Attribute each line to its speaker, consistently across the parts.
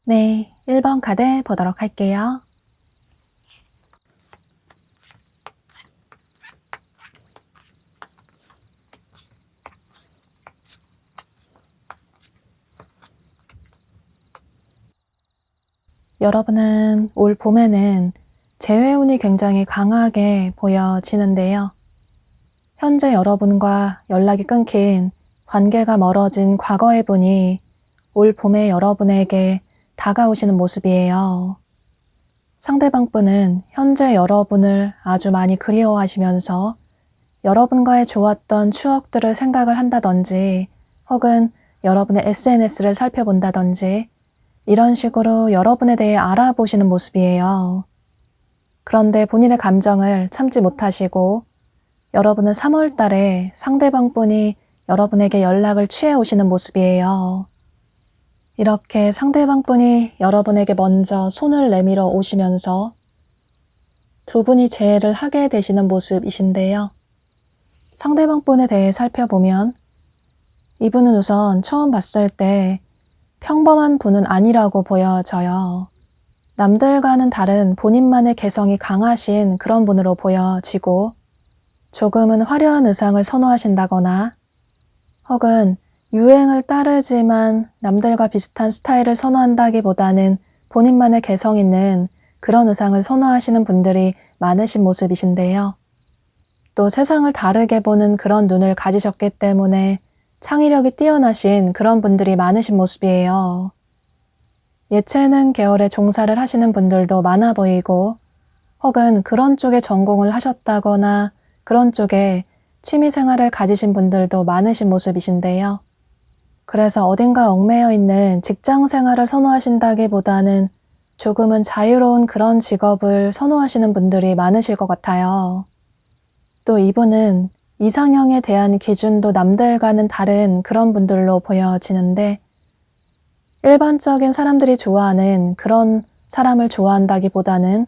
Speaker 1: 네, 1번 카드 보도록 할게요. 여러분은 올 봄에는 재회운이 굉장히 강하게 보여지는데요. 현재 여러분과 연락이 끊긴 관계가 멀어진 과거의 분이 올 봄에 여러분에게 다가오시는 모습이에요. 상대방 분은 현재 여러분을 아주 많이 그리워하시면서 여러분과의 좋았던 추억들을 생각을 한다든지 혹은 여러분의 SNS를 살펴본다든지 이런 식으로 여러분에 대해 알아보시는 모습이에요. 그런데 본인의 감정을 참지 못하시고 여러분은 3월 달에 상대방 분이 여러분에게 연락을 취해 오시는 모습이에요. 이렇게 상대방 분이 여러분에게 먼저 손을 내밀어 오시면서 두 분이 재회를 하게 되시는 모습이신데요. 상대방 분에 대해 살펴보면 이분은 우선 처음 봤을 때 평범한 분은 아니라고 보여져요. 남들과는 다른 본인만의 개성이 강하신 그런 분으로 보여지고 조금은 화려한 의상을 선호하신다거나 혹은 유행을 따르지만 남들과 비슷한 스타일을 선호한다기보다는 본인만의 개성 있는 그런 의상을 선호하시는 분들이 많으신 모습이신데요. 또 세상을 다르게 보는 그런 눈을 가지셨기 때문에 창의력이 뛰어나신 그런 분들이 많으신 모습이에요. 예체능 계열의 종사를 하시는 분들도 많아 보이고 혹은 그런 쪽에 전공을 하셨다거나 그런 쪽에 취미생활을 가지신 분들도 많으신 모습이신데요. 그래서 어딘가 얽매여 있는 직장생활을 선호하신다기보다는 조금은 자유로운 그런 직업을 선호하시는 분들이 많으실 것 같아요. 또 이분은 이상형에 대한 기준도 남들과는 다른 그런 분들로 보여지는데 일반적인 사람들이 좋아하는 그런 사람을 좋아한다기보다는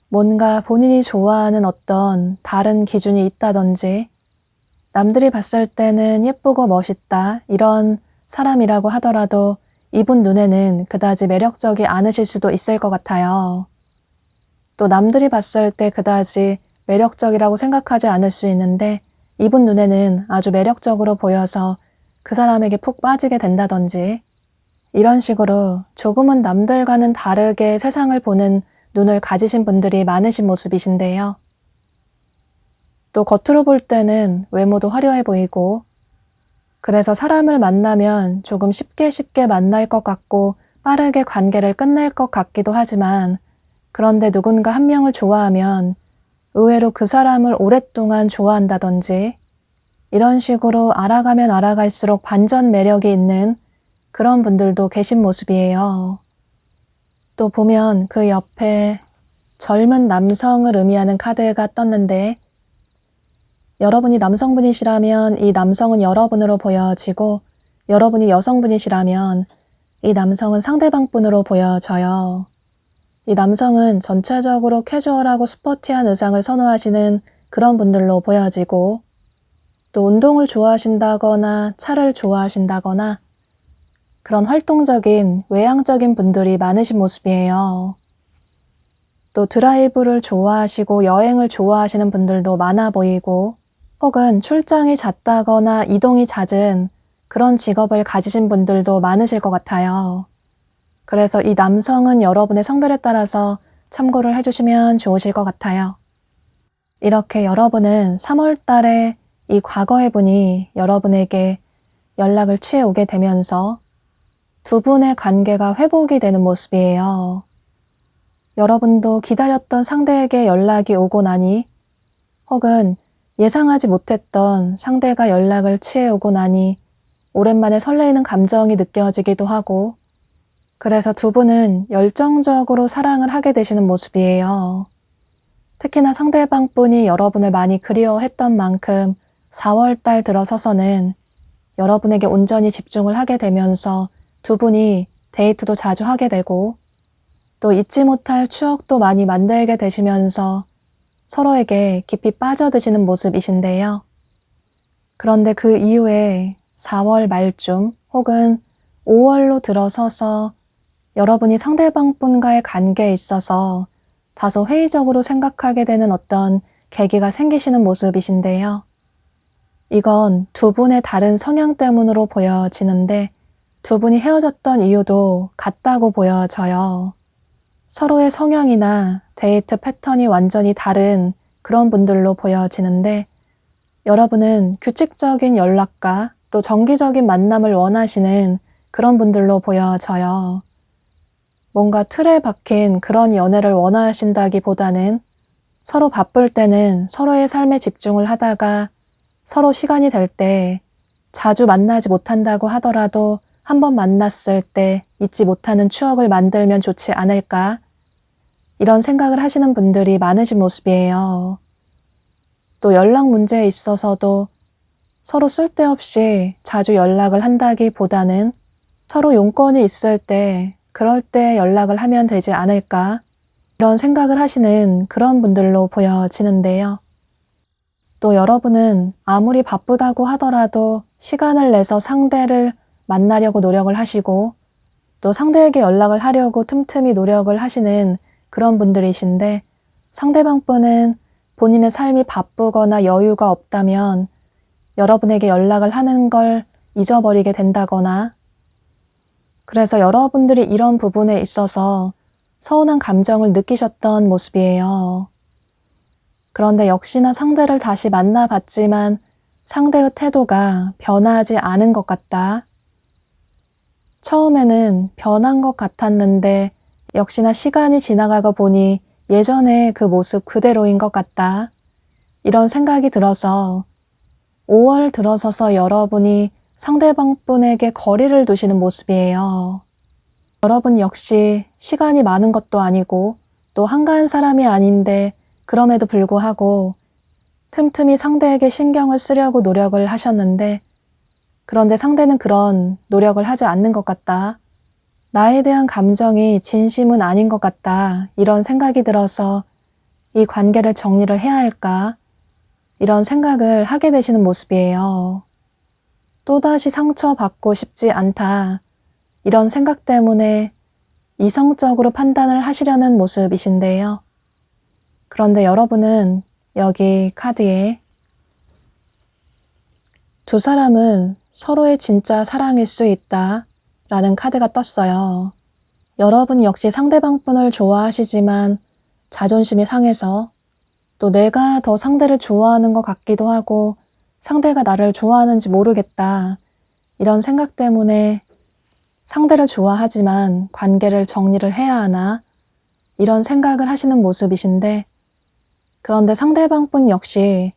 Speaker 1: 뭔가 본인이 좋아하는 어떤 다른 기준이 있다든지 남들이 봤을 때는 예쁘고 멋있다 이런 사람이라고 하더라도 이분 눈에는 그다지 매력적이 않으실 수도 있을 것 같아요. 또 남들이 봤을 때 그다지 매력적이라고 생각하지 않을 수 있는데 이분 눈에는 아주 매력적으로 보여서 그 사람에게 푹 빠지게 된다든지 이런 식으로 조금은 남들과는 다르게 세상을 보는 눈을 가지신 분들이 많으신 모습이신데요. 또 겉으로 볼 때는 외모도 화려해 보이고 그래서 사람을 만나면 조금 쉽게 만날 것 같고 빠르게 관계를 끝낼 것 같기도 하지만 그런데 누군가 한 명을 좋아하면 의외로 그 사람을 오랫동안 좋아한다든지 이런 식으로 알아가면 알아갈수록 반전 매력이 있는 그런 분들도 계신 모습이에요. 또 보면 그 옆에 젊은 남성을 의미하는 카드가 떴는데 여러분이 남성분이시라면 이 남성은 여러분으로 보여지고 여러분이 여성분이시라면 이 남성은 상대방 분으로 보여져요. 이 남성은 전체적으로 캐주얼하고 스포티한 의상을 선호하시는 그런 분들로 보여지고 또 운동을 좋아하신다거나 차를 좋아하신다거나 그런 활동적인 외향적인 분들이 많으신 모습이에요. 또 드라이브를 좋아하시고 여행을 좋아하시는 분들도 많아 보이고 혹은 출장이 잦다거나 이동이 잦은 그런 직업을 가지신 분들도 많으실 것 같아요. 그래서 이 남성은 여러분의 성별에 따라서 참고를 해주시면 좋으실 것 같아요. 이렇게 여러분은 3월 달에 이 과거의 분이 여러분에게 연락을 취해 오게 되면서 두 분의 관계가 회복이 되는 모습이에요. 여러분도 기다렸던 상대에게 연락이 오고 나니 혹은 예상하지 못했던 상대가 연락을 취해 오고 나니 오랜만에 설레이는 감정이 느껴지기도 하고 그래서 두 분은 열정적으로 사랑을 하게 되시는 모습이에요. 특히나 상대방 분이 여러분을 많이 그리워했던 만큼 4월 달 들어서서는 여러분에게 온전히 집중을 하게 되면서 두 분이 데이트도 자주 하게 되고 또 잊지 못할 추억도 많이 만들게 되시면서 서로에게 깊이 빠져드시는 모습이신데요. 그런데 그 이후에 4월 말쯤 혹은 5월로 들어서서 여러분이 상대방분과의 관계에 있어서 다소 회의적으로 생각하게 되는 어떤 계기가 생기시는 모습이신데요. 이건 두 분의 다른 성향 때문으로 보여지는데 두 분이 헤어졌던 이유도 같다고 보여져요. 서로의 성향이나 데이트 패턴이 완전히 다른 그런 분들로 보여지는데 여러분은 규칙적인 연락과 또 정기적인 만남을 원하시는 그런 분들로 보여져요. 뭔가 틀에 박힌 그런 연애를 원하신다기보다는 서로 바쁠 때는 서로의 삶에 집중을 하다가 서로 시간이 될 때 자주 만나지 못한다고 하더라도 한번 만났을 때 잊지 못하는 추억을 만들면 좋지 않을까? 이런 생각을 하시는 분들이 많으신 모습이에요. 또 연락 문제에 있어서도 서로 쓸데없이 자주 연락을 한다기보다는 서로 용건이 있을 때 그럴 때 연락을 하면 되지 않을까? 이런 생각을 하시는 그런 분들로 보여지는데요. 또 여러분은 아무리 바쁘다고 하더라도 시간을 내서 상대를 만나려고 노력을 하시고 또 상대에게 연락을 하려고 틈틈이 노력을 하시는 그런 분들이신데 상대방 분은 본인의 삶이 바쁘거나 여유가 없다면 여러분에게 연락을 하는 걸 잊어버리게 된다거나 그래서 여러분들이 이런 부분에 있어서 서운한 감정을 느끼셨던 모습이에요. 그런데 역시나 상대를 다시 만나봤지만 상대의 태도가 변하지 않은 것 같다. 처음에는 변한 것 같았는데 역시나 시간이 지나가고 보니 예전의 그 모습 그대로인 것 같다. 이런 생각이 들어서 5월 들어서서 여러분이 상대방 분에게 거리를 두시는 모습이에요. 여러분 역시 시간이 많은 것도 아니고 또 한가한 사람이 아닌데 그럼에도 불구하고 틈틈이 상대에게 신경을 쓰려고 노력을 하셨는데 그런데 상대는 그런 노력을 하지 않는 것 같다. 나에 대한 감정이 진심은 아닌 것 같다. 이런 생각이 들어서 이 관계를 정리를 해야 할까? 이런 생각을 하게 되시는 모습이에요. 또다시 상처받고 싶지 않다. 이런 생각 때문에 이성적으로 판단을 하시려는 모습이신데요. 그런데 여러분은 여기 카드에 두 사람은 서로의 진짜 사랑일 수 있다 라는 카드가 떴어요. 여러분 역시 상대방 분을 좋아하시지만 자존심이 상해서 또 내가 더 상대를 좋아하는 것 같기도 하고 상대가 나를 좋아하는지 모르겠다. 이런 생각 때문에 상대를 좋아하지만 관계를 정리를 해야 하나? 이런 생각을 하시는 모습이신데 그런데 상대방 분 역시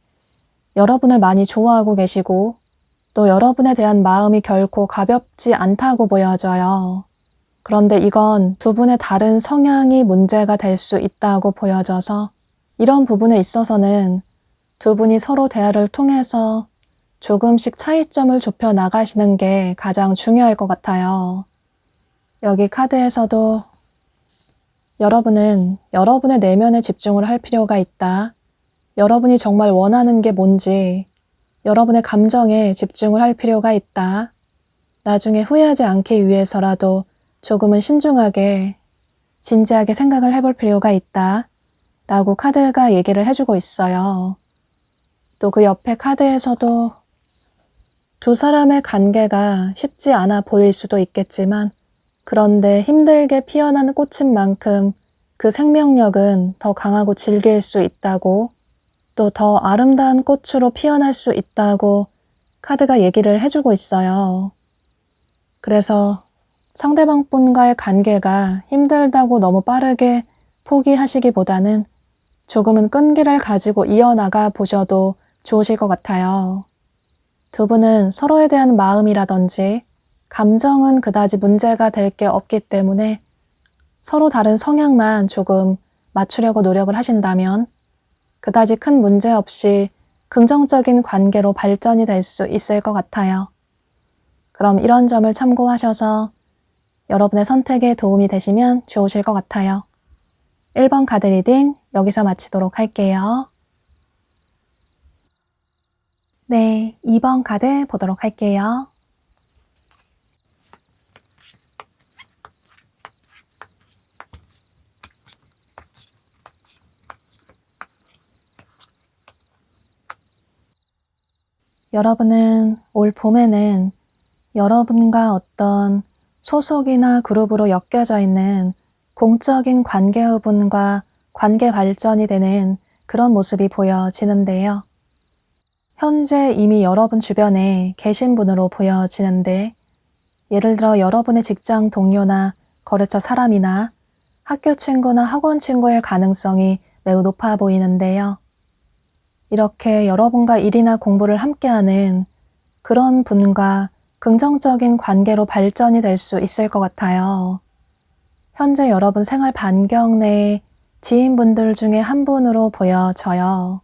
Speaker 1: 여러분을 많이 좋아하고 계시고 또 여러분에 대한 마음이 결코 가볍지 않다고 보여져요. 그런데 이건 두 분의 다른 성향이 문제가 될 수 있다고 보여져서 이런 부분에 있어서는 두 분이 서로 대화를 통해서 조금씩 차이점을 좁혀 나가시는 게 가장 중요할 것 같아요. 여기 카드에서도 여러분은 여러분의 내면에 집중을 할 필요가 있다. 여러분이 정말 원하는 게 뭔지 여러분의 감정에 집중을 할 필요가 있다. 나중에 후회하지 않기 위해서라도 조금은 신중하게 진지하게 생각을 해볼 필요가 있다. 라고 카드가 얘기를 해주고 있어요. 또 그 옆에 카드에서도 두 사람의 관계가 쉽지 않아 보일 수도 있겠지만 그런데 힘들게 피어난 꽃인 만큼 그 생명력은 더 강하고 질길 수 있다고 또 더 아름다운 꽃으로 피어날 수 있다고 카드가 얘기를 해주고 있어요. 그래서 상대방 분과의 관계가 힘들다고 너무 빠르게 포기하시기보다는 조금은 끈기를 가지고 이어나가 보셔도 좋으실 것 같아요. 두 분은 서로에 대한 마음이라든지 감정은 그다지 문제가 될 게 없기 때문에 서로 다른 성향만 조금 맞추려고 노력을 하신다면 그다지 큰 문제 없이 긍정적인 관계로 발전이 될 수 있을 것 같아요. 그럼 이런 점을 참고하셔서 여러분의 선택에 도움이 되시면 좋으실 것 같아요. 1번 카드 리딩 여기서 마치도록 할게요. 네, 2번 카드 보도록 할게요. 여러분은 올 봄에는 여러분과 어떤 소속이나 그룹으로 엮여져 있는 공적인 관계의분과 관계 발전이 되는 그런 모습이 보여지는데요. 현재 이미 여러분 주변에 계신 분으로 보여지는데, 예를 들어 여러분의 직장 동료나 거래처 사람이나 학교 친구나 학원 친구일 가능성이 매우 높아 보이는데요. 이렇게 여러분과 일이나 공부를 함께하는 그런 분과 긍정적인 관계로 발전이 될 수 있을 것 같아요. 현재 여러분 생활 반경 내의 지인분들 중에 한 분으로 보여져요.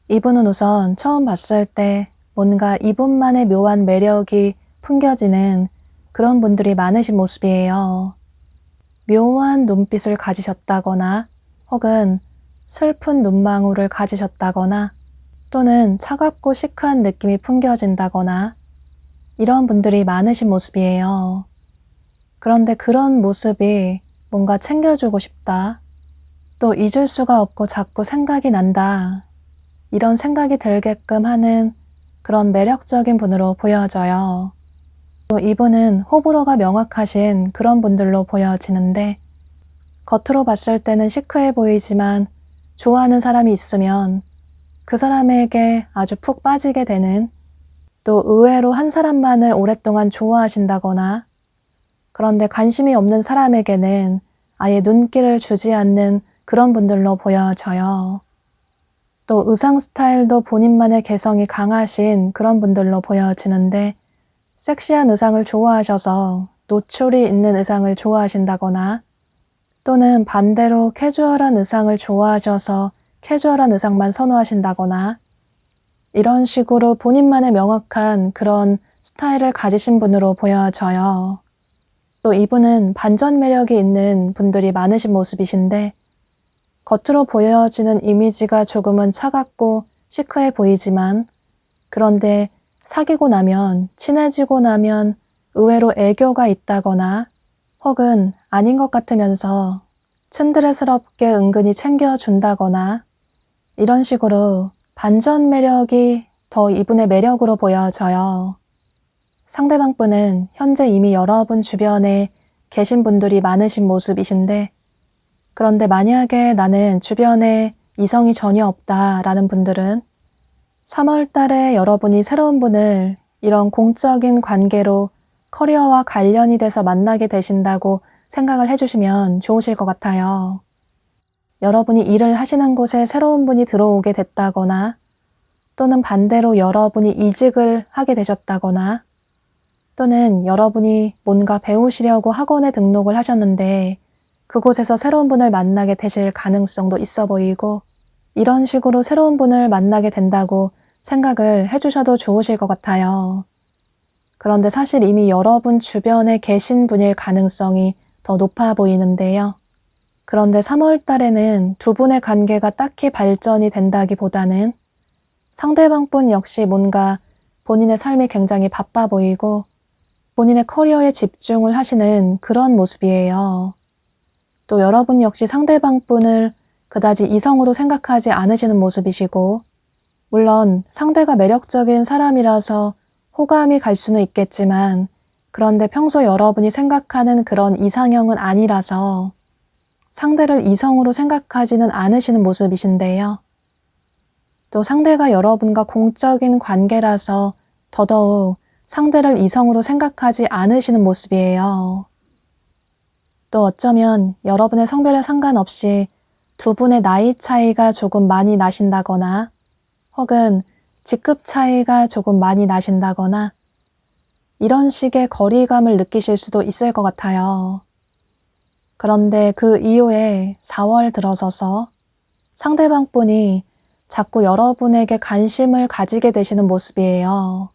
Speaker 1: 이분은 우선 처음 봤을 때 뭔가 이분만의 묘한 매력이 풍겨지는 그런 분들이 많으신 모습이에요. 묘한 눈빛을 가지셨다거나 혹은 슬픈 눈망울을 가지셨다거나 또는 차갑고 시크한 느낌이 풍겨진다거나 이런 분들이 많으신 모습이에요. 그런데 그런 모습이 뭔가 챙겨주고 싶다, 또 잊을 수가 없고 자꾸 생각이 난다, 이런 생각이 들게끔 하는 그런 매력적인 분으로 보여져요. 또 이분은 호불호가 명확하신 그런 분들로 보여지는데, 겉으로 봤을 때는 시크해 보이지만 좋아하는 사람이 있으면 그 사람에게 아주 푹 빠지게 되는, 또 의외로 한 사람만을 오랫동안 좋아하신다거나, 그런데 관심이 없는 사람에게는 아예 눈길을 주지 않는 그런 분들로 보여져요. 또 의상 스타일도 본인만의 개성이 강하신 그런 분들로 보여지는데, 섹시한 의상을 좋아하셔서 노출이 있는 의상을 좋아하신다거나, 또는 반대로 캐주얼한 의상을 좋아하셔서 캐주얼한 의상만 선호하신다거나, 이런 식으로 본인만의 명확한 그런 스타일을 가지신 분으로 보여져요. 또 이분은 반전 매력이 있는 분들이 많으신 모습이신데, 겉으로 보여지는 이미지가 조금은 차갑고 시크해 보이지만, 그런데 사귀고 나면, 친해지고 나면 의외로 애교가 있다거나 혹은 아닌 것 같으면서 츤드레스럽게 은근히 챙겨준다거나, 이런 식으로 반전 매력이 더 이분의 매력으로 보여져요. 상대방 분은 현재 이미 여러분 주변에 계신 분들이 많으신 모습이신데, 그런데 만약에 나는 주변에 이성이 전혀 없다라는 분들은 3월 달에 여러분이 새로운 분을 이런 공적인 관계로 커리어와 관련이 돼서 만나게 되신다고 생각을 해주시면 좋으실 것 같아요. 여러분이 일을 하시는 곳에 새로운 분이 들어오게 됐다거나, 또는 반대로 여러분이 이직을 하게 되셨다거나, 또는 여러분이 뭔가 배우시려고 학원에 등록을 하셨는데 그곳에서 새로운 분을 만나게 되실 가능성도 있어 보이고, 이런 식으로 새로운 분을 만나게 된다고 생각을 해주셔도 좋으실 것 같아요. 그런데 사실 이미 여러분 주변에 계신 분일 가능성이 더 높아 보이는데요. 그런데 3월 달에는 두 분의 관계가 딱히 발전이 된다기보다는 상대방 분 역시 뭔가 본인의 삶이 굉장히 바빠 보이고 본인의 커리어에 집중을 하시는 그런 모습이에요. 또 여러분 역시 상대방 분을 그다지 이성으로 생각하지 않으시는 모습이시고, 물론 상대가 매력적인 사람이라서 호감이 갈 수는 있겠지만, 그런데 평소 여러분이 생각하는 그런 이상형은 아니라서 상대를 이성으로 생각하지는 않으시는 모습이신데요. 또 상대가 여러분과 공적인 관계라서 더더욱 상대를 이성으로 생각하지 않으시는 모습이에요. 또 어쩌면 여러분의 성별에 상관없이 두 분의 나이 차이가 조금 많이 나신다거나 혹은 직급 차이가 조금 많이 나신다거나, 이런 식의 거리감을 느끼실 수도 있을 것 같아요. 그런데 그 이후에 4월 들어서서 상대방 분이 자꾸 여러분에게 관심을 가지게 되시는 모습이에요.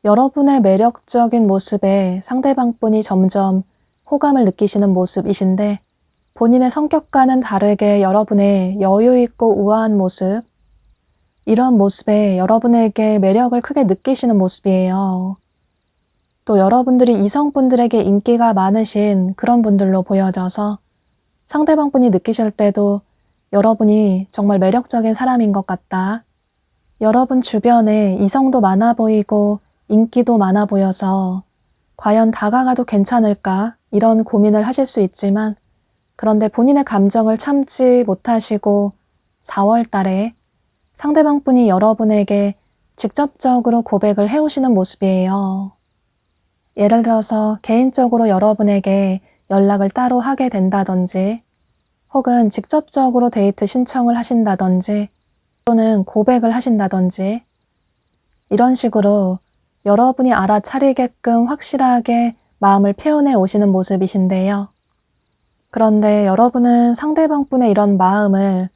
Speaker 1: 여러분의 매력적인 모습에 상대방 분이 점점 호감을 느끼시는 모습이신데, 본인의 성격과는 다르게 여러분의 여유있고 우아한 모습, 이런 모습에 여러분에게 매력을 크게 느끼시는 모습이에요. 또 여러분들이 이성분들에게 인기가 많으신 그런 분들로 보여져서 상대방 분이 느끼실 때도 여러분이 정말 매력적인 사람인 것 같다, 여러분 주변에 이성도 많아 보이고 인기도 많아 보여서 과연 다가가도 괜찮을까? 이런 고민을 하실 수 있지만 그런데 본인의 감정을 참지 못하시고 4월 달에 상대방 분이 여러분에게 직접적으로 고백을 해오시는 모습이에요. 예를 들어서 개인적으로 여러분에게 연락을 따로 하게 된다든지 혹은 직접적으로 데이트 신청을 하신다든지 또는 고백을 하신다든지 이런 식으로 여러분이 알아차리게끔 확실하게 마음을 표현해 오시는 모습이신데요. 그런데 여러분은 상대방 분의 이런 마음을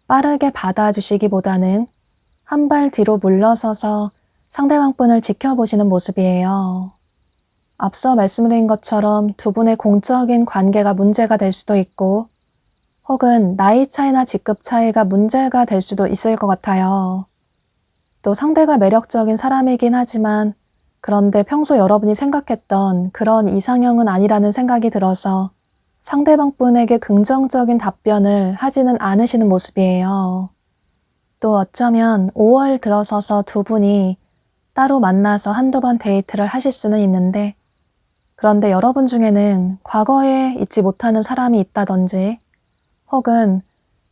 Speaker 1: 빠르게 받아주시기보다는 한 발 뒤로 물러서서 상대방 분을 지켜보시는 모습이에요. 앞서 말씀드린 것처럼 두 분의 공적인 관계가 문제가 될 수도 있고 혹은 나이 차이나 직급 차이가 문제가 될 수도 있을 것 같아요. 또 상대가 매력적인 사람이긴 하지만 그런데 평소 여러분이 생각했던 그런 이상형은 아니라는 생각이 들어서 상대방 분에게 긍정적인 답변을 하지는 않으시는 모습이에요. 또 어쩌면 5월 들어서서 두 분이 따로 만나서 한두 번 데이트를 하실 수는 있는데 그런데 여러분 중에는 과거에 잊지 못하는 사람이 있다든지 혹은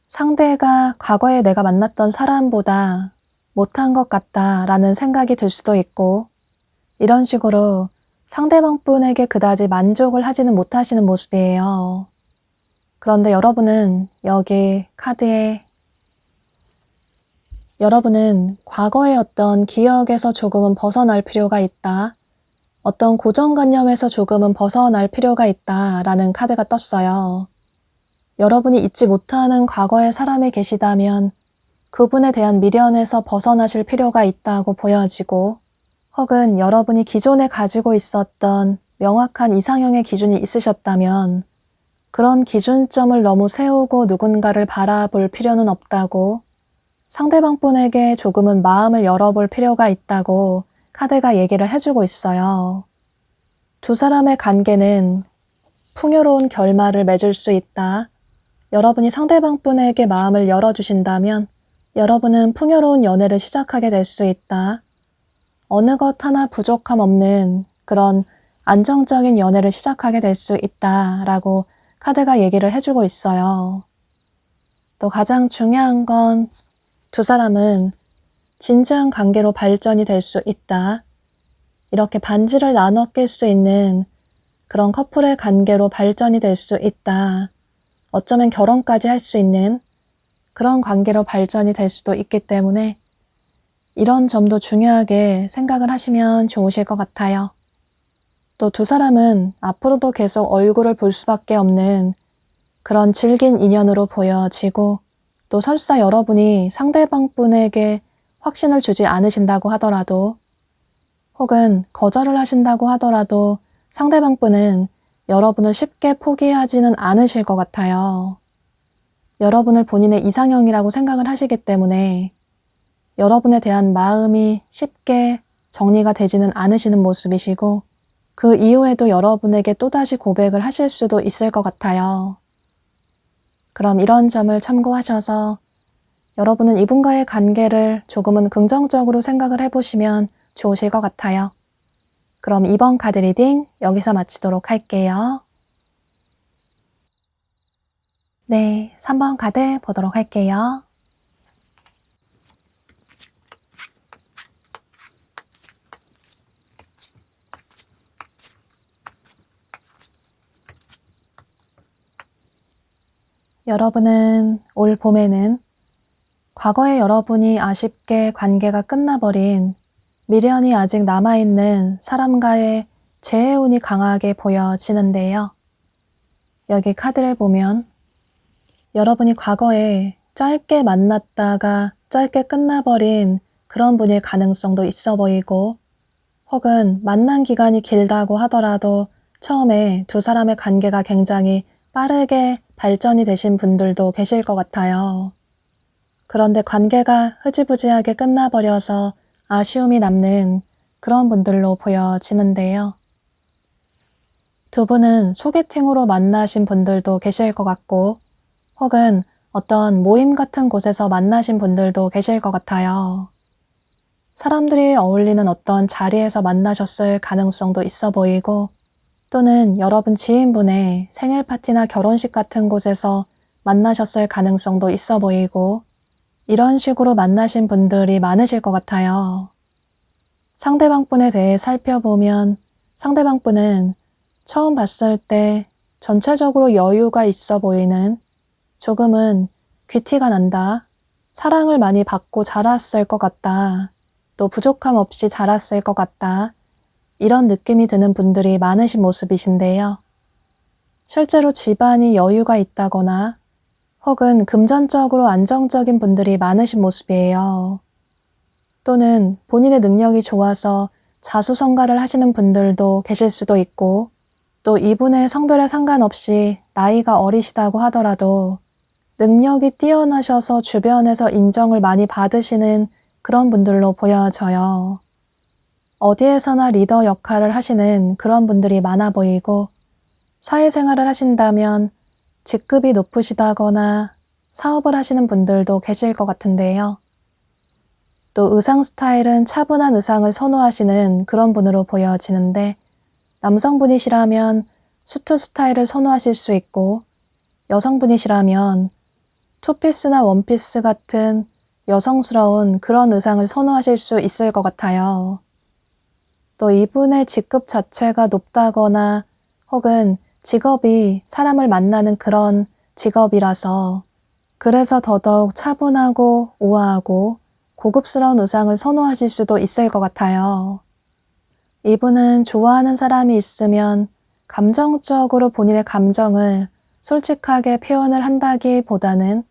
Speaker 1: 상대가 과거에 내가 만났던 사람보다 못한 것 같다라는 생각이 들 수도 있고 이런 식으로 상대방 분에게 그다지 만족을 하지는 못하시는 모습이에요. 그런데 여러분은 여기 카드에 여러분은 과거의 어떤 기억에서 조금은 벗어날 필요가 있다. 어떤 고정관념에서 조금은 벗어날 필요가 있다라는 카드가 떴어요. 여러분이 잊지 못하는 과거의 사람이 계시다면 그분에 대한 미련에서 벗어나실 필요가 있다고 보여지고 혹은 여러분이 기존에 가지고 있었던 명확한 이상형의 기준이 있으셨다면 그런 기준점을 너무 세우고 누군가를 바라볼 필요는 없다고 상대방 분에게 조금은 마음을 열어볼 필요가 있다고 카드가 얘기를 해주고 있어요. 두 사람의 관계는 풍요로운 결말을 맺을 수 있다. 여러분이 상대방 분에게 마음을 열어주신다면 여러분은 풍요로운 연애를 시작하게 될 수 있다. 어느 것 하나 부족함 없는 그런 안정적인 연애를 시작하게 될 수 있다라고 카드가 얘기를 해주고 있어요. 또 가장 중요한 건 두 사람은 진지한 관계로 발전이 될 수 있다. 이렇게 반지를 나눠 낄 수 있는 그런 커플의 관계로 발전이 될 수 있다. 어쩌면 결혼까지 할 수 있는 그런 관계로 발전이 될 수도 있기 때문에 이런 점도 중요하게 생각을 하시면 좋으실 것 같아요. 또 두 사람은 앞으로도 계속 얼굴을 볼 수밖에 없는 그런 질긴 인연으로 보여지고 또 설사 여러분이 상대방 분에게 확신을 주지 않으신다고 하더라도 혹은 거절을 하신다고 하더라도 상대방 분은 여러분을 쉽게 포기하지는 않으실 것 같아요. 여러분을 본인의 이상형이라고 생각을 하시기 때문에 여러분에 대한 마음이 쉽게 정리가 되지는 않으시는 모습이시고 그 이후에도 여러분에게 또다시 고백을 하실 수도 있을 것 같아요. 그럼 이런 점을 참고하셔서 여러분은 이분과의 관계를 조금은 긍정적으로 생각을 해보시면 좋으실 것 같아요. 그럼 이번 카드 리딩 여기서 마치도록 할게요. 네, 3번 카드 보도록 할게요. 여러분은 올 봄에는 과거에 여러분이 아쉽게 관계가 끝나버린 미련이 아직 남아있는 사람과의 재회운이 강하게 보여지는데요. 여기 카드를 보면 여러분이 과거에 짧게 만났다가 짧게 끝나버린 그런 분일 가능성도 있어 보이고 혹은 만난 기간이 길다고 하더라도 처음에 두 사람의 관계가 굉장히 빠르게 발전이 되신 분들도 계실 것 같아요. 그런데 관계가 흐지부지하게 끝나버려서 아쉬움이 남는 그런 분들로 보여지는데요. 두 분은 소개팅으로 만나신 분들도 계실 것 같고 혹은 어떤 모임 같은 곳에서 만나신 분들도 계실 것 같아요. 사람들이 어울리는 어떤 자리에서 만나셨을 가능성도 있어 보이고, 또는 여러분 지인분의 생일 파티나 결혼식 같은 곳에서 만나셨을 가능성도 있어 보이고, 이런 식으로 만나신 분들이 많으실 것 같아요. 상대방 분에 대해 살펴보면 상대방 분은 처음 봤을 때 전체적으로 여유가 있어 보이는, 조금은 귀티가 난다, 사랑을 많이 받고 자랐을 것 같다, 또 부족함 없이 자랐을 것 같다, 이런 느낌이 드는 분들이 많으신 모습이신데요. 실제로 집안이 여유가 있다거나 혹은 금전적으로 안정적인 분들이 많으신 모습이에요. 또는 본인의 능력이 좋아서 자수성가를 하시는 분들도 계실 수도 있고, 또 이분의 성별에 상관없이 나이가 어리시다고 하더라도 능력이 뛰어나셔서 주변에서 인정을 많이 받으시는 그런 분들로 보여져요. 어디에서나 리더 역할을 하시는 그런 분들이 많아 보이고, 사회생활을 하신다면 직급이 높으시다거나 사업을 하시는 분들도 계실 것 같은데요. 또 의상 스타일은 차분한 의상을 선호하시는 그런 분으로 보여지는데, 남성분이시라면 수트 스타일을 선호하실 수 있고, 여성분이시라면 투피스나 원피스 같은 여성스러운 그런 의상을 선호하실 수 있을 것 같아요. 또 이분의 직급 자체가 높다거나 혹은 직업이 사람을 만나는 그런 직업이라서, 그래서 더더욱 차분하고 우아하고 고급스러운 의상을 선호하실 수도 있을 것 같아요. 이분은 좋아하는 사람이 있으면 감정적으로 본인의 감정을 솔직하게 표현을 한다기보다는,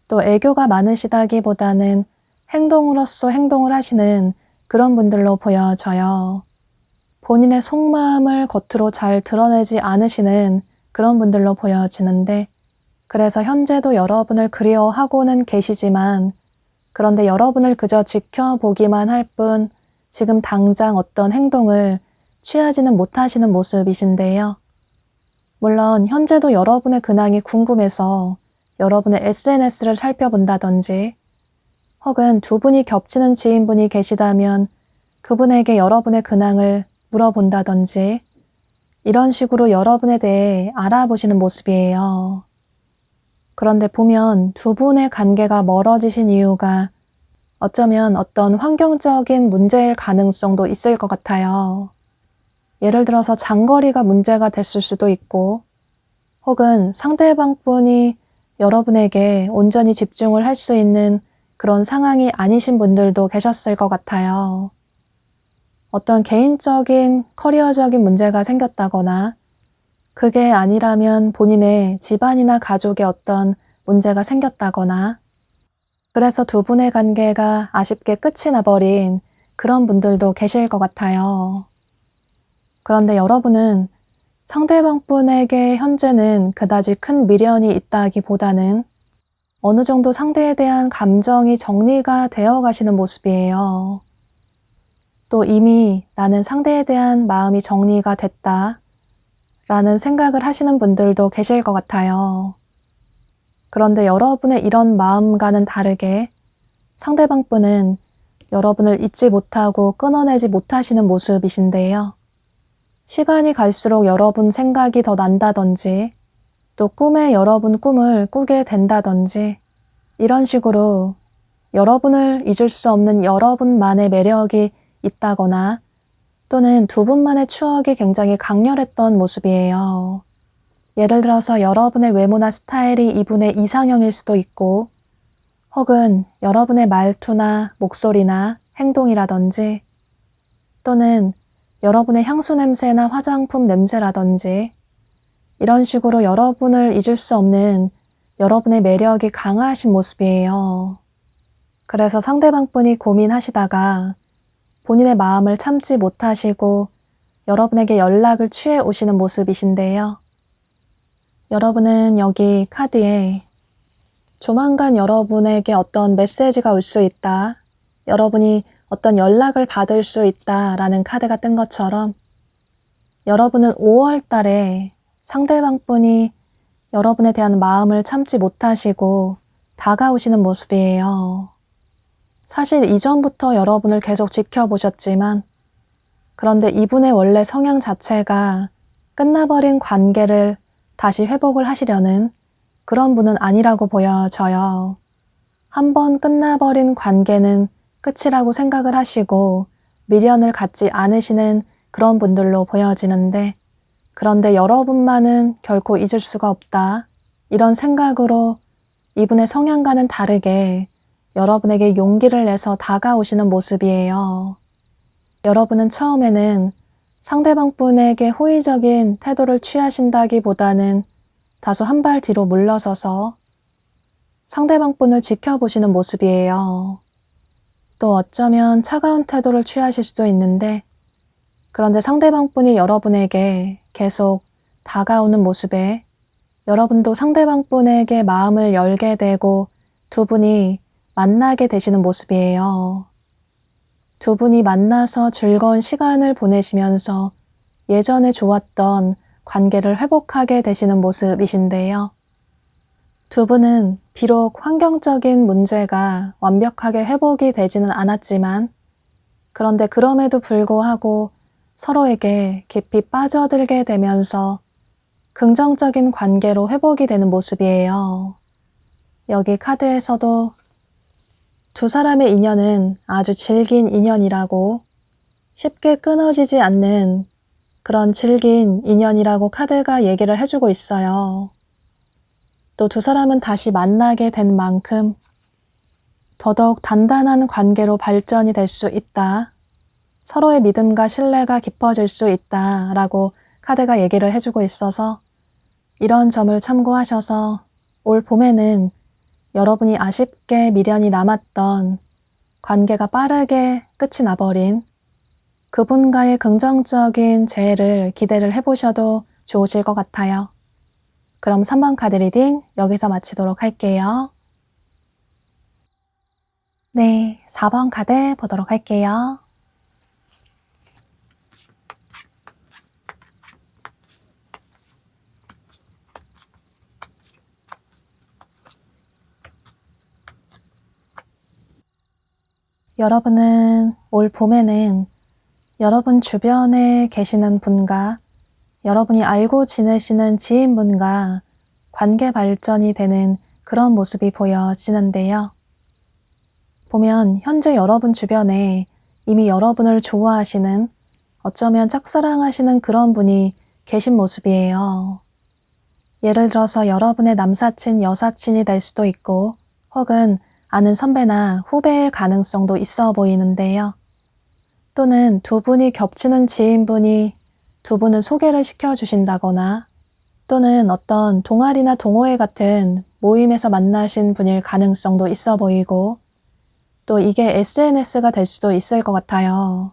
Speaker 1: 또 애교가 많으시다기보다는 행동으로서 행동을 하시는 그런 분들로 보여져요. 본인의 속마음을 겉으로 잘 드러내지 않으시는 그런 분들로 보여지는데, 그래서 현재도 여러분을 그리워하고는 계시지만, 그런데 여러분을 그저 지켜보기만 할 뿐 지금 당장 어떤 행동을 취하지는 못하시는 모습이신데요. 물론 현재도 여러분의 근황이 궁금해서 여러분의 SNS를 살펴본다든지, 혹은 두 분이 겹치는 지인분이 계시다면 그분에게 여러분의 근황을 물어본다든지, 이런 식으로 여러분에 대해 알아보시는 모습이에요. 그런데 보면 두 분의 관계가 멀어지신 이유가 어쩌면 어떤 환경적인 문제일 가능성도 있을 것 같아요. 예를 들어서 장거리가 문제가 됐을 수도 있고, 혹은 상대방 분이 여러분에게 온전히 집중을 할 수 있는 그런 상황이 아니신 분들도 계셨을 것 같아요. 어떤 개인적인 커리어적인 문제가 생겼다거나, 그게 아니라면 본인의 집안이나 가족에 어떤 문제가 생겼다거나, 그래서 두 분의 관계가 아쉽게 끝이 나버린 그런 분들도 계실 것 같아요. 그런데 여러분은 상대방 분에게 현재는 그다지 큰 미련이 있다기보다는 어느 정도 상대에 대한 감정이 정리가 되어 가시는 모습이에요. 또 이미 나는 상대에 대한 마음이 정리가 됐다 라는 생각을 하시는 분들도 계실 것 같아요. 그런데 여러분의 이런 마음과는 다르게 상대방 분은 여러분을 잊지 못하고 끊어내지 못하시는 모습이신데요. 시간이 갈수록 여러분 생각이 더 난다든지, 또 꿈에 여러분 꿈을 꾸게 된다든지, 이런 식으로 여러분을 잊을 수 없는 여러분만의 매력이 있다거나, 또는 두 분만의 추억이 굉장히 강렬했던 모습이에요. 예를 들어서 여러분의 외모나 스타일이 이분의 이상형일 수도 있고, 혹은 여러분의 말투나 목소리나 행동이라든지, 또는 여러분의 향수 냄새나 화장품 냄새라든지, 이런 식으로 여러분을 잊을 수 없는 여러분의 매력이 강하신 모습이에요. 그래서 상대방 분이 고민하시다가 본인의 마음을 참지 못하시고 여러분에게 연락을 취해 오시는 모습이신데요. 여러분은 여기 카드에 조만간 여러분에게 어떤 메시지가 올 수 있다, 여러분이 어떤 연락을 받을 수 있다라는 카드가 뜬 것처럼, 여러분은 5월 달에 상대방 분이 여러분에 대한 마음을 참지 못하시고 다가오시는 모습이에요. 사실 이전부터 여러분을 계속 지켜보셨지만 그런데 이분의 원래 성향 자체가 끝나버린 관계를 다시 회복을 하시려는 그런 분은 아니라고 보여져요. 한번 끝나버린 관계는 끝이라고 생각을 하시고 미련을 갖지 않으시는 그런 분들로 보여지는데 그런데 여러분만은 결코 잊을 수가 없다. 이런 생각으로 이분의 성향과는 다르게 여러분에게 용기를 내서 다가오시는 모습이에요. 여러분은 처음에는 상대방 분에게 호의적인 태도를 취하신다기보다는 다소 한 발 뒤로 물러서서 상대방 분을 지켜보시는 모습이에요. 또 어쩌면 차가운 태도를 취하실 수도 있는데 그런데 상대방 분이 여러분에게 계속 다가오는 모습에 여러분도 상대방 분에게 마음을 열게 되고 두 분이 만나게 되시는 모습이에요. 두 분이 만나서 즐거운 시간을 보내시면서 예전에 좋았던 관계를 회복하게 되시는 모습이신데요. 두 분은 비록 환경적인 문제가 완벽하게 회복이 되지는 않았지만 그런데 그럼에도 불구하고 서로에게 깊이 빠져들게 되면서 긍정적인 관계로 회복이 되는 모습이에요. 여기 카드에서도 두 사람의 인연은 아주 질긴 인연이라고 쉽게 끊어지지 않는 그런 질긴 인연이라고 카드가 얘기를 해주고 있어요. 또 두 사람은 다시 만나게 된 만큼 더더욱 단단한 관계로 발전이 될 수 있다. 서로의 믿음과 신뢰가 깊어질 수 있다라고 카드가 얘기를 해주고 있어서 이런 점을 참고하셔서 올 봄에는 여러분이 아쉽게 미련이 남았던 관계가 빠르게 끝이 나버린 그분과의 긍정적인 재회를 기대를 해보셔도 좋으실 것 같아요. 그럼 3번 카드 리딩 여기서 마치도록 할게요. 네, 4번 카드 보도록 할게요. 여러분은 올 봄에는 여러분 주변에 계시는 분과 여러분이 알고 지내시는 지인분과 관계 발전이 되는 그런 모습이 보여지는데요. 보면 현재 여러분 주변에 이미 여러분을 좋아하시는 어쩌면 짝사랑하시는 그런 분이 계신 모습이에요. 예를 들어서 여러분의 남사친, 여사친이 될 수도 있고 혹은 아는 선배나 후배일 가능성도 있어 보이는데요. 또는 두 분이 겹치는 지인분이 두 분을 소개를 시켜주신다거나 또는 어떤 동아리나 동호회 같은 모임에서 만나신 분일 가능성도 있어 보이고 또 이게 SNS가 될 수도 있을 것 같아요.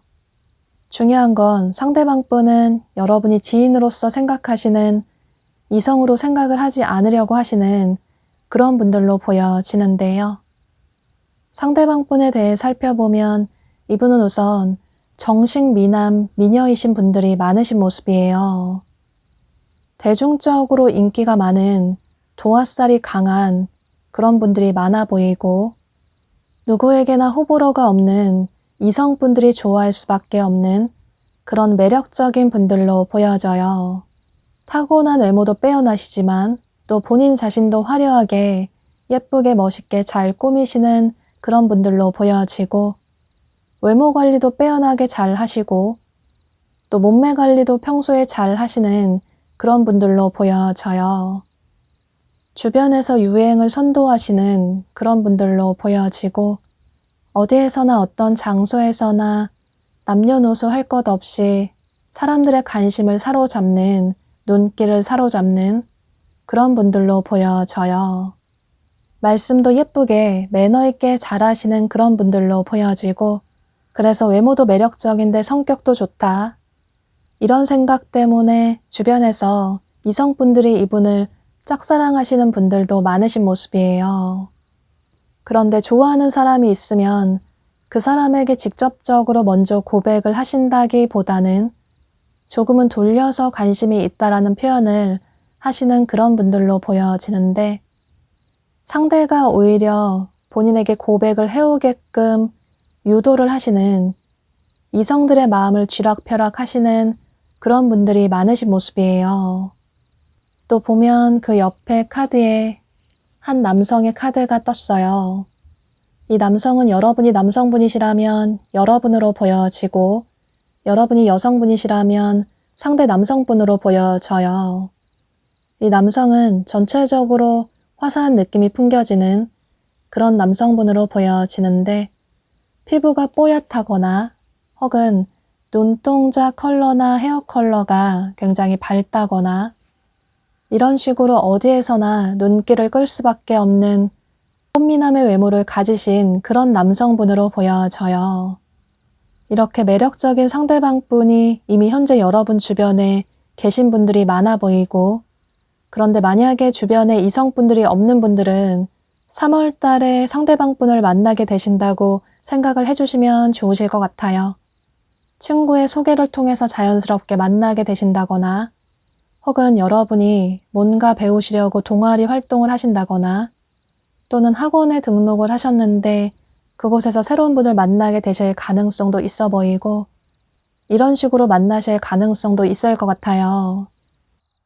Speaker 1: 중요한 건 상대방 분은 여러분이 지인으로서 생각하시는 이성으로 생각을 하지 않으려고 하시는 그런 분들로 보여지는데요. 상대방 분에 대해 살펴보면 이분은 우선 정식 미남, 미녀이신 분들이 많으신 모습이에요. 대중적으로 인기가 많은 도화살이 강한 그런 분들이 많아 보이고 누구에게나 호불호가 없는 이성분들이 좋아할 수밖에 없는 그런 매력적인 분들로 보여져요. 타고난 외모도 빼어나시지만 또 본인 자신도 화려하게 예쁘게 멋있게 잘 꾸미시는 그런 분들로 보여지고 외모 관리도 빼어나게 잘 하시고 또 몸매 관리도 평소에 잘 하시는 그런 분들로 보여져요. 주변에서 유행을 선도하시는 그런 분들로 보여지고 어디에서나 어떤 장소에서나 남녀노소 할 것 없이 사람들의 관심을 사로잡는 눈길을 사로잡는 그런 분들로 보여져요. 말씀도 예쁘게 매너 있게 잘하시는 그런 분들로 보여지고 그래서 외모도 매력적인데 성격도 좋다. 이런 생각 때문에 주변에서 이성분들이 이분을 짝사랑하시는 분들도 많으신 모습이에요. 그런데 좋아하는 사람이 있으면 그 사람에게 직접적으로 먼저 고백을 하신다기보다는 조금은 돌려서 관심이 있다라는 표현을 하시는 그런 분들로 보여지는데 상대가 오히려 본인에게 고백을 해오게끔 유도를 하시는, 이성들의 마음을 쥐락펴락 하시는 그런 분들이 많으신 모습이에요. 또 보면 그 옆에 카드에 한 남성의 카드가 떴어요. 이 남성은 여러분이 남성분이시라면 여러분으로 보여지고, 여러분이 여성분이시라면 상대 남성분으로 보여져요. 이 남성은 전체적으로 화사한 느낌이 풍겨지는 그런 남성분으로 보여지는데, 피부가 뽀얗다거나 혹은 눈동자 컬러나 헤어 컬러가 굉장히 밝다거나 이런 식으로 어디에서나 눈길을 끌 수밖에 없는 꽃미남의 외모를 가지신 그런 남성분으로 보여져요. 이렇게 매력적인 상대방분이 이미 현재 여러분 주변에 계신 분들이 많아 보이고, 그런데 만약에 주변에 이성분들이 없는 분들은 3월 달에 상대방분을 만나게 되신다고 생각을 해주시면 좋으실 것 같아요. 친구의 소개를 통해서 자연스럽게 만나게 되신다거나, 혹은 여러분이 뭔가 배우시려고 동아리 활동을 하신다거나, 또는 학원에 등록을 하셨는데 그곳에서 새로운 분을 만나게 되실 가능성도 있어 보이고, 이런 식으로 만나실 가능성도 있을 것 같아요.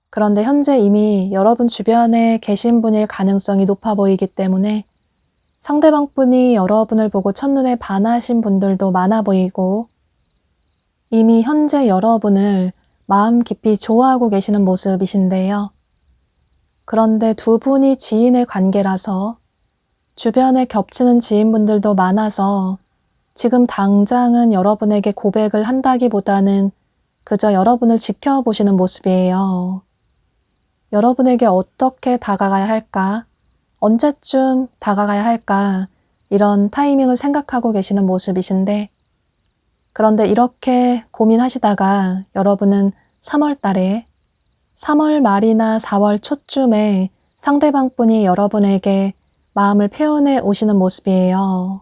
Speaker 1: 그런데 현재 이미 여러분 주변에 계신 분일 가능성이 높아 보이기 때문에 상대방 분이 여러분을 보고 첫눈에 반하신 분들도 많아 보이고, 이미 현재 여러분을 마음 깊이 좋아하고 계시는 모습이신데요. 그런데 두 분이 지인의 관계라서 주변에 겹치는 지인분들도 많아서 지금 당장은 여러분에게 고백을 한다기보다는 그저 여러분을 지켜보시는 모습이에요. 여러분에게 어떻게 다가가야 할까? 언제쯤 다가가야 할까? 이런 타이밍을 생각하고 계시는 모습이신데, 그런데 이렇게 고민하시다가 여러분은 3월 달에 3월 말이나 4월 초쯤에 상대방 분이 여러분에게 마음을 표현해 오시는 모습이에요.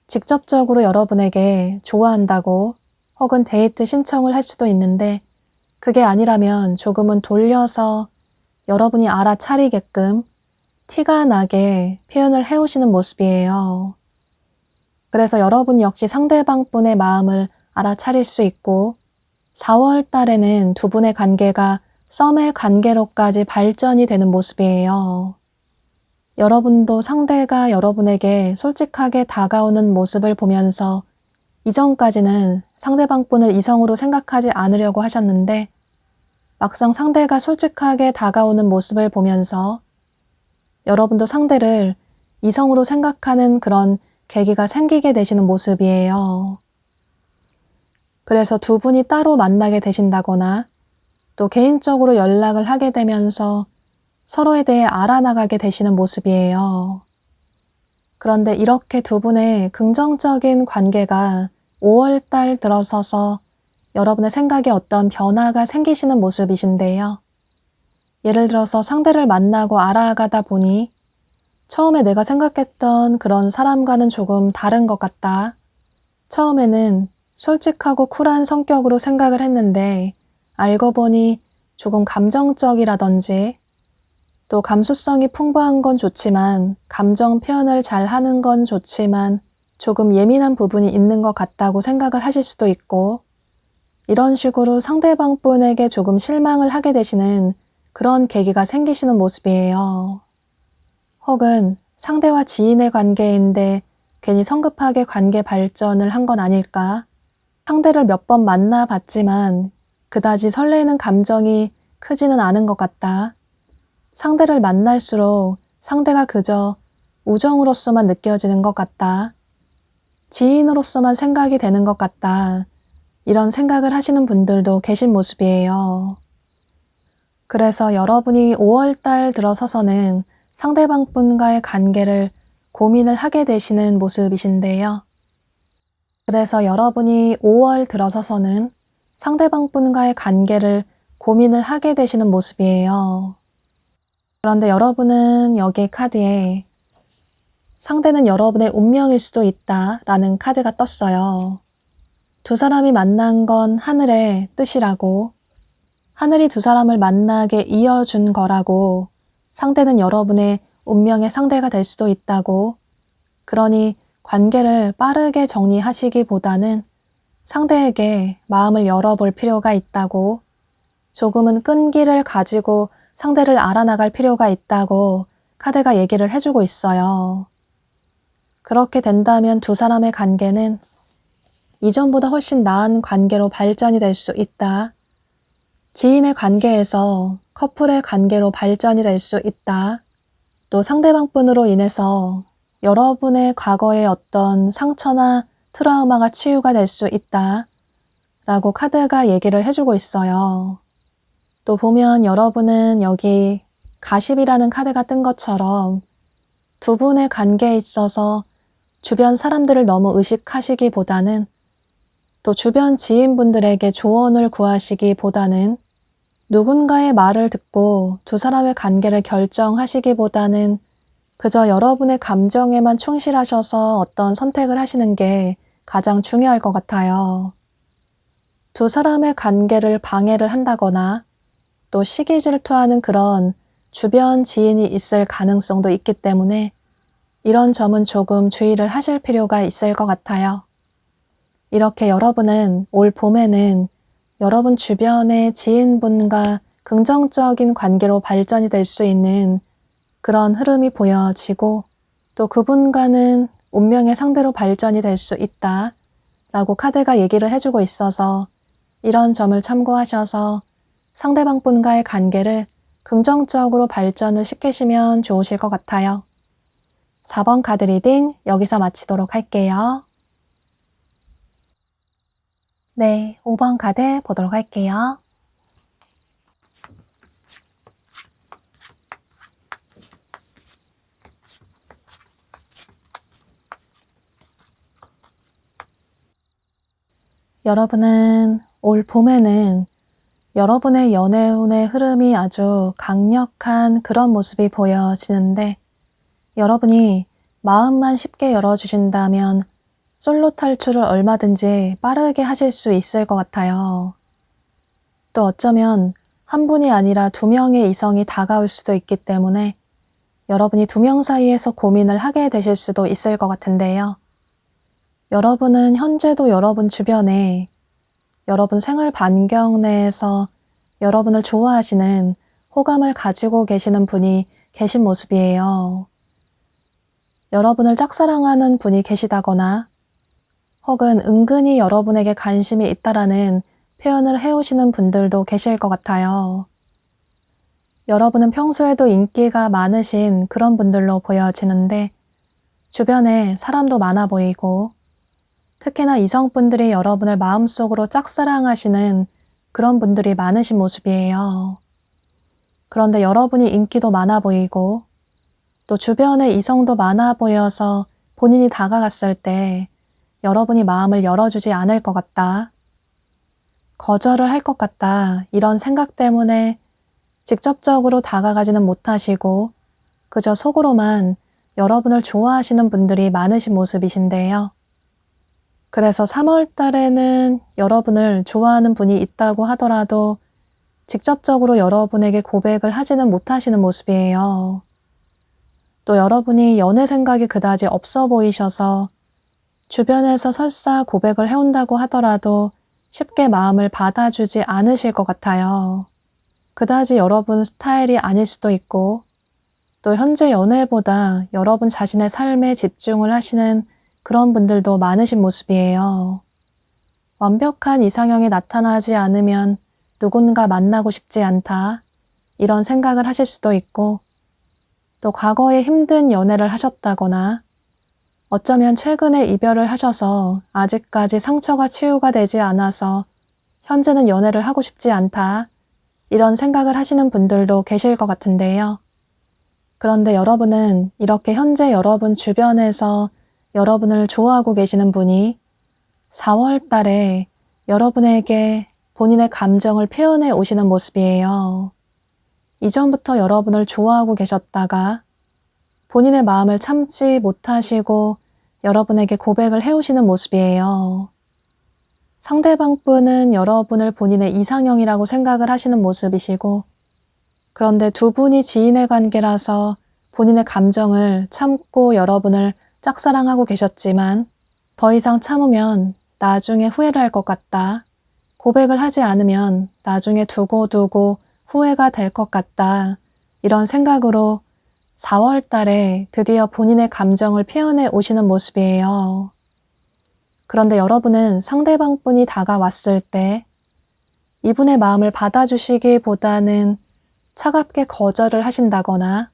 Speaker 1: 직접적으로 여러분에게 좋아한다고 혹은 데이트 신청을 할 수도 있는데, 그게 아니라면 조금은 돌려서 여러분이 알아차리게끔 티가 나게 표현을 해오시는 모습이에요. 그래서 여러분 역시 상대방 분의 마음을 알아차릴 수 있고, 4월 달에는 두 분의 관계가 썸의 관계로까지 발전이 되는 모습이에요. 여러분도 상대가 여러분에게 솔직하게 다가오는 모습을 보면서 이전까지는 상대방 분을 이성으로 생각하지 않으려고 하셨는데, 막상 상대가 솔직하게 다가오는 모습을 보면서 여러분도 상대를 이성으로 생각하는 그런 계기가 생기게 되시는 모습이에요. 그래서 두 분이 따로 만나게 되신다거나 또 개인적으로 연락을 하게 되면서 서로에 대해 알아나가게 되시는 모습이에요. 그런데 이렇게 두 분의 긍정적인 관계가 5월 달 들어서서 여러분의 생각에 어떤 변화가 생기시는 모습이신데요. 예를 들어서 상대를 만나고 알아가다 보니 처음에 내가 생각했던 그런 사람과는 조금 다른 것 같다. 처음에는 솔직하고 쿨한 성격으로 생각을 했는데 알고 보니 조금 감정적이라든지, 또 감수성이 풍부한 건 좋지만 감정 표현을 잘 하는 건 좋지만 조금 예민한 부분이 있는 것 같다고 생각을 하실 수도 있고, 이런 식으로 상대방 분에게 조금 실망을 하게 되시는 그런 계기가 생기시는 모습이에요. 혹은 상대와 지인의 관계인데 괜히 성급하게 관계 발전을 한 건 아닐까? 상대를 몇 번 만나봤지만 그다지 설레는 감정이 크지는 않은 것 같다. 상대를 만날수록 상대가 그저 우정으로서만 느껴지는 것 같다. 지인으로서만 생각이 되는 것 같다. 이런 생각을 하시는 분들도 계신 모습이에요. 그래서 여러분이 5월 달 들어서서는 상대방 분과의 관계를 고민을 하게 되시는 모습이신데요. 그래서 여러분이 5월 들어서서는 상대방 분과의 관계를 고민을 하게 되시는 모습이에요. 그런데 여러분은 여기 카드에 상대는 여러분의 운명일 수도 있다 라는 카드가 떴어요. 두 사람이 만난 건 하늘의 뜻이라고, 하늘이 두 사람을 만나게 이어준 거라고, 상대는 여러분의 운명의 상대가 될 수도 있다고, 그러니 관계를 빠르게 정리하시기보다는 상대에게 마음을 열어볼 필요가 있다고, 조금은 끈기를 가지고 상대를 알아나갈 필요가 있다고 카드가 얘기를 해주고 있어요. 그렇게 된다면 두 사람의 관계는 이전보다 훨씬 나은 관계로 발전이 될 수 있다. 지인의 관계에서 커플의 관계로 발전이 될 수 있다. 또 상대방분으로 인해서 여러분의 과거의 어떤 상처나 트라우마가 치유가 될 수 있다. 라고 카드가 얘기를 해주고 있어요. 또 보면 여러분은 여기 가십이라는 카드가 뜬 것처럼 두 분의 관계에 있어서 주변 사람들을 너무 의식하시기보다는 또 주변 지인분들에게 조언을 구하시기보다는 누군가의 말을 듣고 두 사람의 관계를 결정하시기보다는 그저 여러분의 감정에만 충실하셔서 어떤 선택을 하시는 게 가장 중요할 것 같아요. 두 사람의 관계를 방해를 한다거나 또 시기 질투하는 그런 주변 지인이 있을 가능성도 있기 때문에 이런 점은 조금 주의를 하실 필요가 있을 것 같아요. 이렇게 여러분은 올 봄에는 여러분 주변의 지인분과 긍정적인 관계로 발전이 될 수 있는 그런 흐름이 보여지고 또 그분과는 운명의 상대로 발전이 될 수 있다 라고 카드가 얘기를 해주고 있어서 이런 점을 참고하셔서 상대방 분과의 관계를 긍정적으로 발전을 시키시면 좋으실 것 같아요. 4번 카드 리딩 여기서 마치도록 할게요. 네, 5번 카드 보도록 할게요. 여러분은 올 봄에는 여러분의 연애운의 흐름이 아주 강력한 그런 모습이 보여지는데 여러분이 마음만 쉽게 열어주신다면 솔로 탈출을 얼마든지 빠르게 하실 수 있을 것 같아요. 또 어쩌면 한 분이 아니라 두 명의 이성이 다가올 수도 있기 때문에 여러분이 두 명 사이에서 고민을 하게 되실 수도 있을 것 같은데요. 여러분은 현재도 여러분 주변에 여러분 생활 반경 내에서 여러분을 좋아하시는 호감을 가지고 계시는 분이 계신 모습이에요. 여러분을 짝사랑하는 분이 계시다거나 혹은 은근히 여러분에게 관심이 있다라는 표현을 해오시는 분들도 계실 것 같아요. 여러분은 평소에도 인기가 많으신 그런 분들로 보여지는데 주변에 사람도 많아 보이고 특히나 이성분들이 여러분을 마음속으로 짝사랑하시는 그런 분들이 많으신 모습이에요. 그런데 여러분이 인기도 많아 보이고 또 주변에 이성도 많아 보여서 본인이 다가갔을 때 여러분이 마음을 열어주지 않을 것 같다. 거절을 할 것 같다. 이런 생각 때문에 직접적으로 다가가지는 못하시고 그저 속으로만 여러분을 좋아하시는 분들이 많으신 모습이신데요. 그래서 3월 달에는 여러분을 좋아하는 분이 있다고 하더라도 직접적으로 여러분에게 고백을 하지는 못하시는 모습이에요. 또 여러분이 연애 생각이 그다지 없어 보이셔서 주변에서 설사 고백을 해온다고 하더라도 쉽게 마음을 받아주지 않으실 것 같아요. 그다지 여러분 스타일이 아닐 수도 있고 또 현재 연애보다 여러분 자신의 삶에 집중을 하시는 그런 분들도 많으신 모습이에요. 완벽한 이상형이 나타나지 않으면 누군가 만나고 싶지 않다. 이런 생각을 하실 수도 있고 또 과거에 힘든 연애를 하셨다거나 어쩌면 최근에 이별을 하셔서 아직까지 상처가 치유가 되지 않아서 현재는 연애를 하고 싶지 않다. 이런 생각을 하시는 분들도 계실 것 같은데요. 그런데 여러분은 이렇게 현재 여러분 주변에서 여러분을 좋아하고 계시는 분이 4월 달에 여러분에게 본인의 감정을 표현해 오시는 모습이에요. 이전부터 여러분을 좋아하고 계셨다가 본인의 마음을 참지 못하시고 여러분에게 고백을 해오시는 모습이에요. 상대방 분은 여러분을 본인의 이상형이라고 생각을 하시는 모습이시고 그런데 두 분이 지인의 관계라서 본인의 감정을 참고 여러분을 짝사랑하고 계셨지만 더 이상 참으면 나중에 후회를 할 것 같다. 고백을 하지 않으면 나중에 두고두고 후회가 될 것 같다. 이런 생각으로 4월 달에 드디어 본인의 감정을 표현해 오시는 모습이에요. 그런데 여러분은 상대방 분이 다가왔을 때 이분의 마음을 받아주시기보다는 차갑게 거절을 하신다거나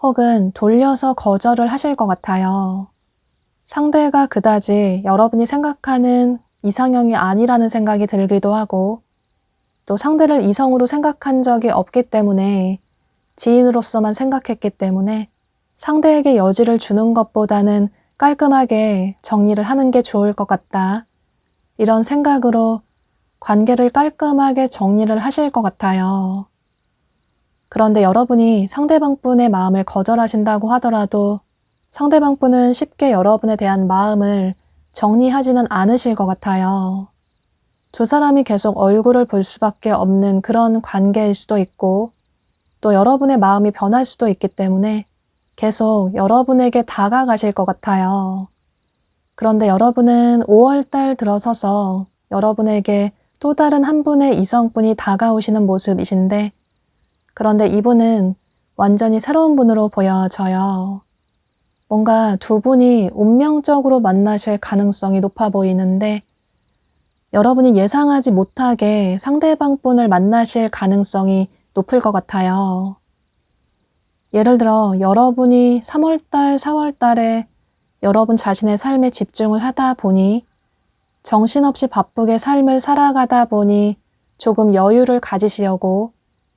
Speaker 1: 혹은 돌려서 거절을 하실 것 같아요. 상대가 그다지 여러분이 생각하는 이상형이 아니라는 생각이 들기도 하고 또 상대를 이성으로 생각한 적이 없기 때문에 지인으로서만 생각했기 때문에 상대에게 여지를 주는 것보다는 깔끔하게 정리를 하는 게 좋을 것 같다. 이런 생각으로 관계를 깔끔하게 정리를 하실 것 같아요. 그런데 여러분이 상대방 분의 마음을 거절하신다고 하더라도 상대방 분은 쉽게 여러분에 대한 마음을 정리하지는 않으실 것 같아요. 두 사람이 계속 얼굴을 볼 수밖에 없는 그런 관계일 수도 있고 또 여러분의 마음이 변할 수도 있기 때문에 계속 여러분에게 다가가실 것 같아요. 그런데 여러분은 5월달 들어서서 여러분에게 또 다른 한 분의 이성분이 다가오시는 모습이신데 그런데 이분은 완전히 새로운 분으로 보여져요. 뭔가 두 분이 운명적으로 만나실 가능성이 높아 보이는데 여러분이 예상하지 못하게 상대방 분을 만나실 가능성이 높을 것 같아요. 예를 들어 여러분이 3월달, 4월달에 여러분 자신의 삶에 집중을 하다 보니 정신없이 바쁘게 삶을 살아가다 보니 조금 여유를 가지시려고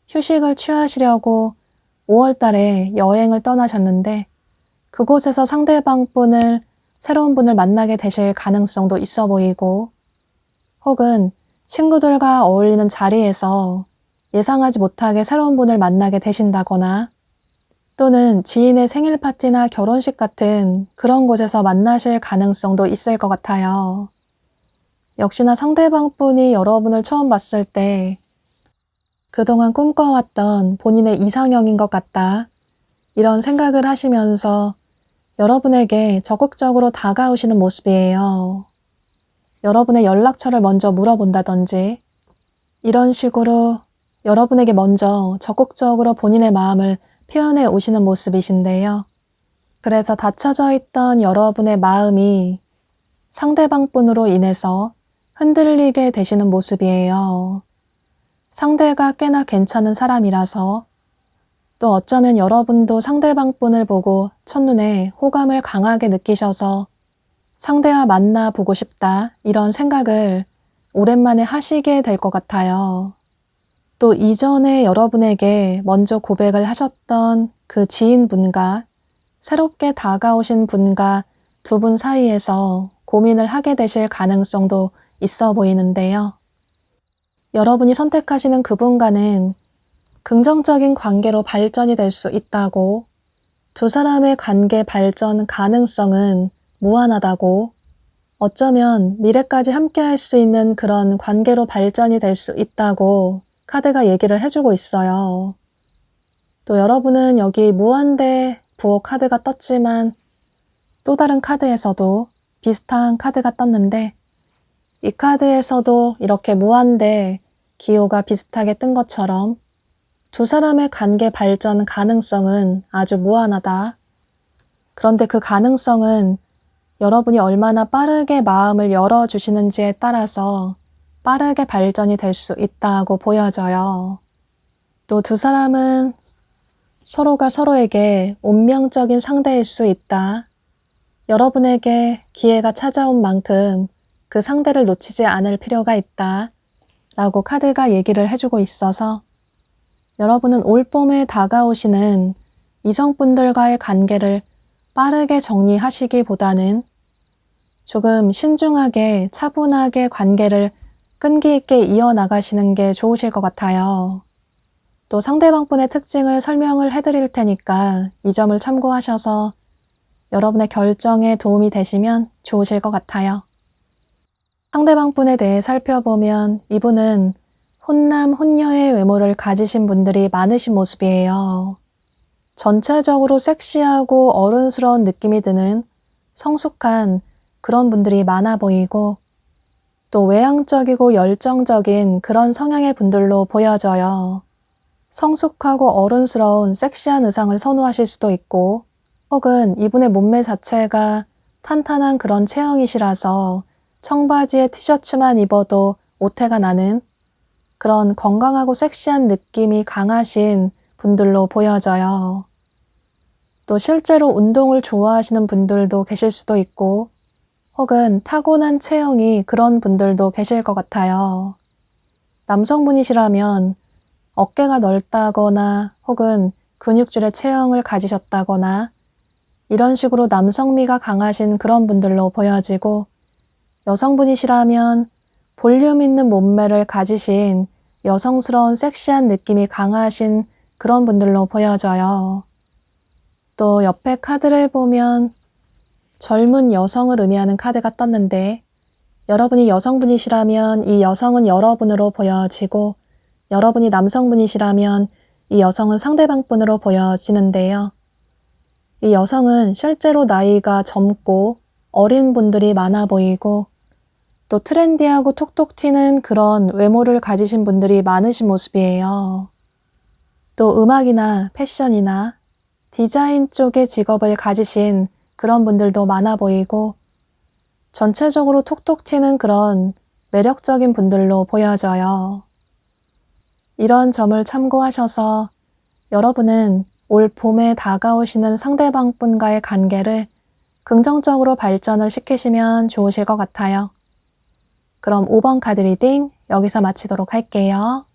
Speaker 1: 휴식을 취하시려고 5월달에 여행을 떠나셨는데 그곳에서 상대방 분을 새로운 분을 만나게 되실 가능성도 있어 보이고 혹은 친구들과 어울리는 자리에서 예상하지 못하게 새로운 분을 만나게 되신다거나 또는 지인의 생일 파티나 결혼식 같은 그런 곳에서 만나실 가능성도 있을 것 같아요. 역시나 상대방 분이 여러분을 처음 봤을 때 그동안 꿈꿔왔던 본인의 이상형인 것 같다. 이런 생각을 하시면서 여러분에게 적극적으로 다가오시는 모습이에요. 여러분의 연락처를 먼저 물어본다든지 이런 식으로 여러분에게 먼저 적극적으로 본인의 마음을 표현해 오시는 모습이신데요. 그래서 닫혀져 있던 여러분의 마음이 상대방 분으로 인해서 흔들리게 되시는 모습이에요. 상대가 꽤나 괜찮은 사람이라서 또 어쩌면 여러분도 상대방 분을 보고 첫눈에 호감을 강하게 느끼셔서 상대와 만나보고 싶다 이런 생각을 오랜만에 하시게 될 것 같아요. 또 이전에 여러분에게 먼저 고백을 하셨던 그 지인분과 새롭게 다가오신 분과 두 분 사이에서 고민을 하게 되실 가능성도 있어 보이는데요. 여러분이 선택하시는 그분과는 긍정적인 관계로 발전이 될 수 있다고, 두 사람의 관계 발전 가능성은 무한하다고, 어쩌면 미래까지 함께 할 수 있는 그런 관계로 발전이 될 수 있다고 카드가 얘기를 해주고 있어요. 또 여러분은 여기 무한대 부호 카드가 떴지만 또 다른 카드에서도 비슷한 카드가 떴는데 이 카드에서도 이렇게 무한대 기호가 비슷하게 뜬 것처럼 두 사람의 관계 발전 가능성은 아주 무한하다. 그런데 그 가능성은 여러분이 얼마나 빠르게 마음을 열어주시는지에 따라서 빠르게 발전이 될 수 있다고 보여져요. 또 두 사람은 서로가 서로에게 운명적인 상대일 수 있다. 여러분에게 기회가 찾아온 만큼 그 상대를 놓치지 않을 필요가 있다. 라고 카드가 얘기를 해주고 있어서 여러분은 올봄에 다가오시는 이성분들과의 관계를 빠르게 정리하시기보다는 조금 신중하게 차분하게 관계를 끈기 있게 이어나가시는 게 좋으실 것 같아요. 또 상대방분의 특징을 설명을 해드릴 테니까 이 점을 참고하셔서 여러분의 결정에 도움이 되시면 좋으실 것 같아요. 상대방분에 대해 살펴보면 이분은 혼남, 혼녀의 외모를 가지신 분들이 많으신 모습이에요. 전체적으로 섹시하고 어른스러운 느낌이 드는 성숙한 그런 분들이 많아 보이고 또 외향적이고 열정적인 그런 성향의 분들로 보여져요. 성숙하고 어른스러운 섹시한 의상을 선호하실 수도 있고 혹은 이분의 몸매 자체가 탄탄한 그런 체형이시라서 청바지에 티셔츠만 입어도 오태가 나는 그런 건강하고 섹시한 느낌이 강하신 분들로 보여져요. 또 실제로 운동을 좋아하시는 분들도 계실 수도 있고 혹은 타고난 체형이 그런 분들도 계실 것 같아요. 남성분이시라면 어깨가 넓다거나 혹은 근육줄의 체형을 가지셨다거나 이런 식으로 남성미가 강하신 그런 분들로 보여지고 여성분이시라면 볼륨 있는 몸매를 가지신 여성스러운 섹시한 느낌이 강하신 그런 분들로 보여져요. 또 옆에 카드를 보면 젊은 여성을 의미하는 카드가 떴는데 여러분이 여성분이시라면 이 여성은 여러분으로 보여지고 여러분이 남성분이시라면 이 여성은 상대방 분으로 보여지는데요. 이 여성은 실제로 나이가 젊고 어린 분들이 많아 보이고 또 트렌디하고 톡톡 튀는 그런 외모를 가지신 분들이 많으신 모습이에요. 또 음악이나 패션이나 디자인 쪽의 직업을 가지신 그런 분들도 많아 보이고 전체적으로 톡톡 튀는 그런 매력적인 분들로 보여져요. 이런 점을 참고하셔서 여러분은 올 봄에 다가오시는 상대방 분과의 관계를 긍정적으로 발전을 시키시면 좋으실 것 같아요. 그럼 5번 카드 리딩 여기서 마치도록 할게요.